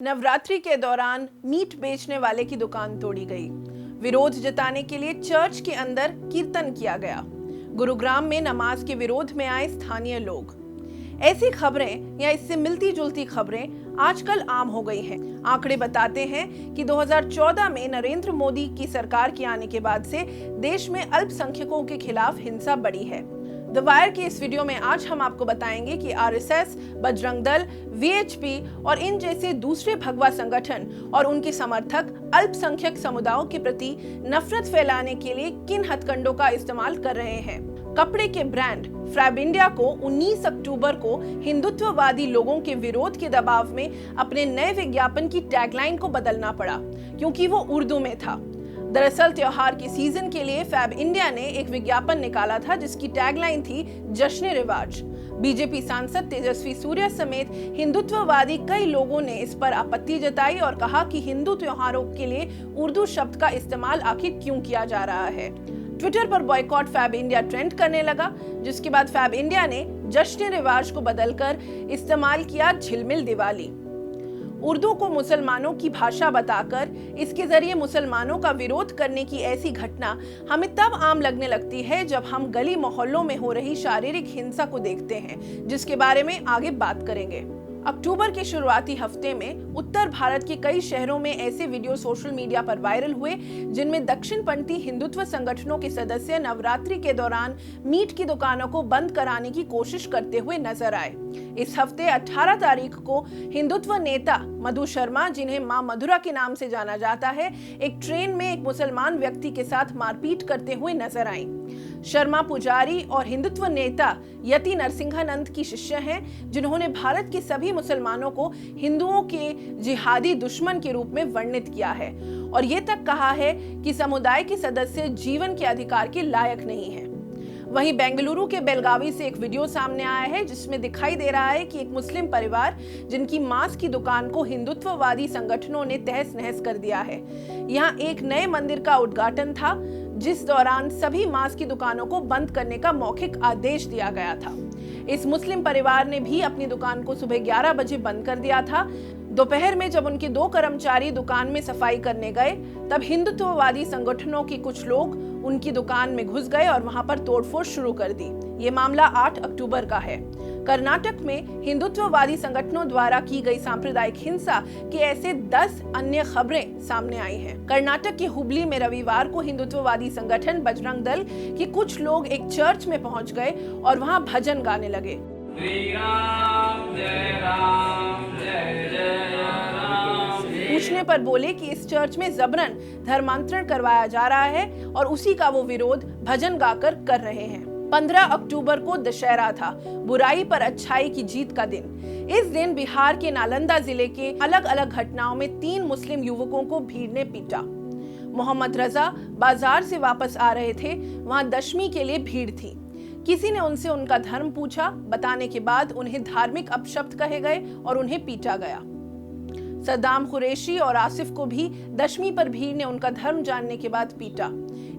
नवरात्रि के दौरान मीट बेचने वाले की दुकान तोड़ी गई। विरोध जताने के लिए चर्च के अंदर कीर्तन किया गया। गुरुग्राम में नमाज के विरोध में आए स्थानीय लोग। ऐसी खबरें या इससे मिलती जुलती खबरें आजकल आम हो गई हैं। आंकड़े बताते हैं कि 2014 में नरेंद्र मोदी की सरकार के आने के बाद से देश में अल्पसंख्यकों के खिलाफ हिंसा बढ़ी है। द वायर के इस वीडियो में आज हम आपको बताएंगे कि आरएसएस, बजरंग दल, वीएचपी और इन जैसे दूसरे भगवा संगठन और उनके समर्थक अल्पसंख्यक समुदायों के प्रति नफरत फैलाने के लिए किन हथकंडों का इस्तेमाल कर रहे हैं। कपड़े के ब्रांड फैब इंडिया को 19 अक्टूबर को हिंदुत्ववादी लोगों के विरोध के दबाव में अपने नए विज्ञापन की टैगलाइन को बदलना पड़ा, क्योंकि वो उर्दू में था। दरअसल त्योहार के सीजन के लिए फैब इंडिया ने एक विज्ञापन निकाला था जिसकी टैगलाइन थी जश्न रिवाज। बीजेपी सांसद तेजस्वी सूर्या समेत हिंदुत्ववादी कई लोगों ने इस पर आपत्ति जताई और कहा कि हिंदू त्योहारों के लिए उर्दू शब्द का इस्तेमाल आखिर क्यों किया जा रहा है। ट्विटर पर बॉयकॉट फैब इंडिया ट्रेंड करने लगा, जिसके बाद फैब इंडिया ने जश्न रिवाज को बदलकर इस्तेमाल किया झिलमिल दिवाली। उर्दू को मुसलमानों की भाषा बताकर इसके जरिए मुसलमानों का विरोध करने की ऐसी घटना हमें तब आम लगने लगती है जब हम गली मोहल्लों में हो रही शारीरिक हिंसा को देखते हैं, जिसके बारे में आगे बात करेंगे। अक्टूबर के शुरुआती हफ्ते में उत्तर भारत के कई शहरों में ऐसे वीडियो सोशल मीडिया पर वायरल हुए जिनमें दक्षिणपंथी हिंदुत्व संगठनों के सदस्य नवरात्रि के दौरान मीट की दुकानों को बंद कराने की कोशिश करते हुए नजर आए। इस हफ्ते 18 तारीख को हिंदुत्व नेता मधु शर्मा, जिन्हें मां मधुरा के नाम से जाना जाता है, एक ट्रेन में एक मुसलमान व्यक्ति के साथ मारपीट करते हुए नजर आई। शर्मा पुजारी और हिंदुत्व नेता यति नरसिंहानंद की शिष्य हैं, जिन्होंने भारत के सभी मुसलमानों को हिंदुओं के जिहादी दुश्मन के रूप में वर्णित किया है और ये तक कहा है कि समुदाय के सदस्य जीवन के अधिकार के लायक नहीं है। वहीं बेंगलुरु के बेलगावी से एक वीडियो सामने आया है जिसमें दिखाई दे रहा है कि एक मुस्लिम परिवार जिनकी मांस की दुकान को हिंदुत्ववादी संगठनों ने तहस नहस कर दिया है। यहाँ एक नए मंदिर का उद्घाटन था, जिस दौरान सभी मांस की दुकानों को बंद करने का मौखिक आदेश दिया गया था। इस मुस्लिम परिवार ने भी अपनी दुकान को सुबह 11 बजे बंद कर दिया था। दोपहर में जब उनके 2 कर्मचारी दुकान में सफाई करने गए, तब हिंदुत्ववादी संगठनों के कुछ लोग उनकी दुकान में घुस गए और वहां पर तोड़फोड़ शुरू कर दी। ये मामला 8 अक्टूबर का है। कर्नाटक में हिंदुत्ववादी संगठनों द्वारा की गई सांप्रदायिक हिंसा के ऐसे 10 अन्य खबरें सामने आई हैं। कर्नाटक के हुबली में रविवार को हिंदुत्ववादी संगठन बजरंग दल के कुछ लोग एक चर्च में पहुंच गए और वहां भजन गाने लगे। पूछने पर बोले कि इस चर्च में जबरन धर्मांतरण करवाया जा रहा है और उसी का वो विरोध भजन गाकर कर रहे हैं। 15 अक्टूबर को दशहरा था, बुराई पर अच्छाई की जीत का दिन। इस दिन बिहार के नालंदा जिले के अलग अलग घटनाओं में 3 मुस्लिम युवकों को भीड़ ने पीटा। मोहम्मद रजा बाजार से वापस आ रहे थे, वहां दशमी के लिए भीड़ थी। किसी ने उनसे उनका धर्म पूछा, बताने के बाद उन्हें धार्मिक अपशब्द कहे गए और उन्हें पीटा गया। सद्दाम कुरैशी और आसिफ को भी दशमी पर भीड़ ने उनका धर्म जानने के बाद पीटा।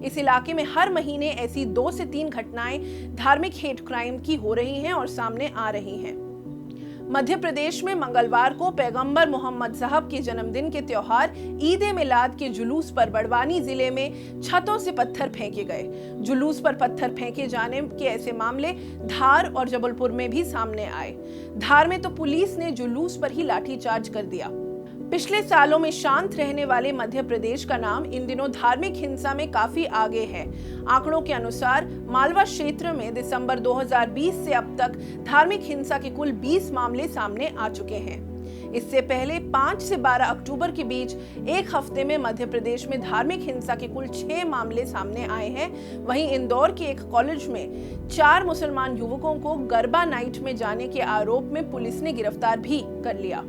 इस इलाके में हर महीने ऐसी 2 से 3 घटनाएं धार्मिक हेट क्राइम की हो रही हैं और सामने आ रही हैं। मध्य प्रदेश में मंगलवार को पैगंबर मोहम्मद साहब के जन्मदिन के त्योहार ईद-ए-मिलाद के जुलूस पर बड़वानी जिले में छतों से पत्थर फेंके गए। जुलूस पर पत्थर फेंके जाने के ऐसे मामले धार और जबलपुर में भी सामने आए। धार में तो पुलिस ने जुलूस पर ही लाठीचार्ज कर दिया। पिछले सालों में शांत रहने वाले मध्य प्रदेश का नाम इन दिनों धार्मिक हिंसा में काफी आगे है। आंकड़ों के अनुसार मालवा क्षेत्र में दिसंबर 2020 से अब तक धार्मिक हिंसा के कुल 20 मामले सामने आ चुके हैं। इससे पहले 5 से 12 अक्टूबर के बीच एक हफ्ते में मध्य प्रदेश में धार्मिक हिंसा के कुल 6 मामले सामने आए हैं। वहीं इंदौर के एक कॉलेज में 4 मुसलमान युवकों को गरबा नाइट में जाने के आरोप में पुलिस ने गिरफ्तार भी कर लिया।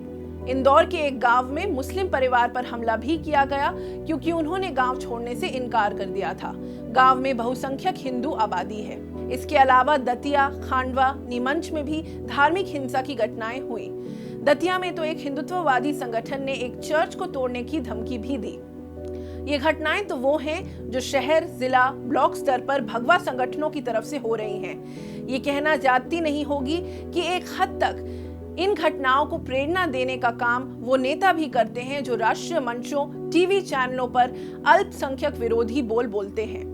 इंदौर के एक गांव में मुस्लिम परिवार पर हमला भी किया गया, क्योंकि उन्होंने गांव छोड़ने से इनकार कर दिया था। गांव में बहुसंख्यक हिंदू आबादी है। इसके अलावा दतिया, खांडवा, नीमच में भी धार्मिक हिंसा की घटनाएं हुई। दतिया में तो एक हिंदुत्ववादी संगठन ने एक चर्च को तोड़ने की धमकी भी दी। ये घटनाएं तो वो हैं जो शहर, जिला, ब्लॉक स्तर पर भगवा संगठनों की तरफ से हो रही हैं। ये कहना जाती नहीं होगी कि एक हद तक इन घटनाओं को प्रेरणा देने का काम वो नेता भी करते हैं जो राष्ट्रीय मंचों, टीवी चैनलों पर अल्पसंख्यक विरोधी बोल बोलते हैं।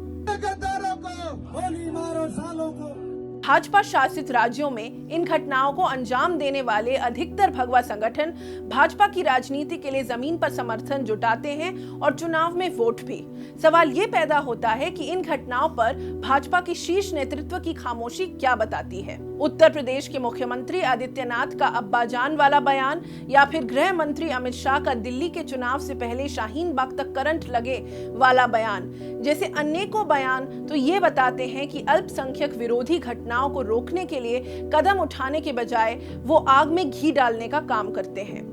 भाजपा शासित राज्यों में इन घटनाओं को अंजाम देने वाले अधिकतर भगवा संगठन भाजपा की राजनीति के लिए जमीन पर समर्थन जुटाते हैं और चुनाव में वोट भी। सवाल ये पैदा होता है कि इन घटनाओं पर भाजपा की शीर्ष नेतृत्व की खामोशी क्या बताती है। उत्तर प्रदेश के मुख्यमंत्री आदित्यनाथ का अब्बाजान वाला बयान या फिर गृह मंत्री अमित शाह का दिल्ली के चुनाव से पहले शाहीन बाग तक करंट लगे वाला बयान जैसे अनेकों बयान तो ये बताते हैं कि अल्पसंख्यक विरोधी घटनाओं को रोकने के लिए कदम उठाने के बजाय वो आग में घी डालने का काम करते हैं।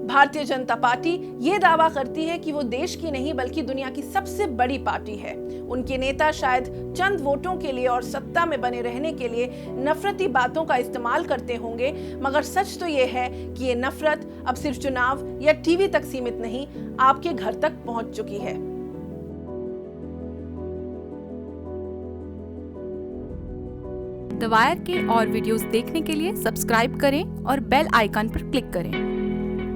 भारतीय जनता पार्टी ये दावा करती है कि वो देश की नहीं बल्कि दुनिया की सबसे बड़ी पार्टी है। उनके नेता शायद चंद वोटों के लिए और सत्ता में बने रहने के लिए नफरती बातों का इस्तेमाल करते होंगे, मगर सच तो ये है कि ये नफरत अब सिर्फ चुनाव या टीवी तक सीमित नहीं, आपके घर तक पहुंच चुकी है। द वायर के और वीडियोस देखने के लिए सब्सक्राइब करें और बेल आइकन पर क्लिक करें।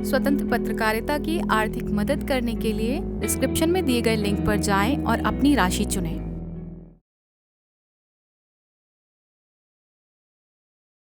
स्वतंत्र पत्रकारिता की आर्थिक मदद करने के लिए डिस्क्रिप्शन में दिए गए लिंक पर जाएं और अपनी राशि चुनें।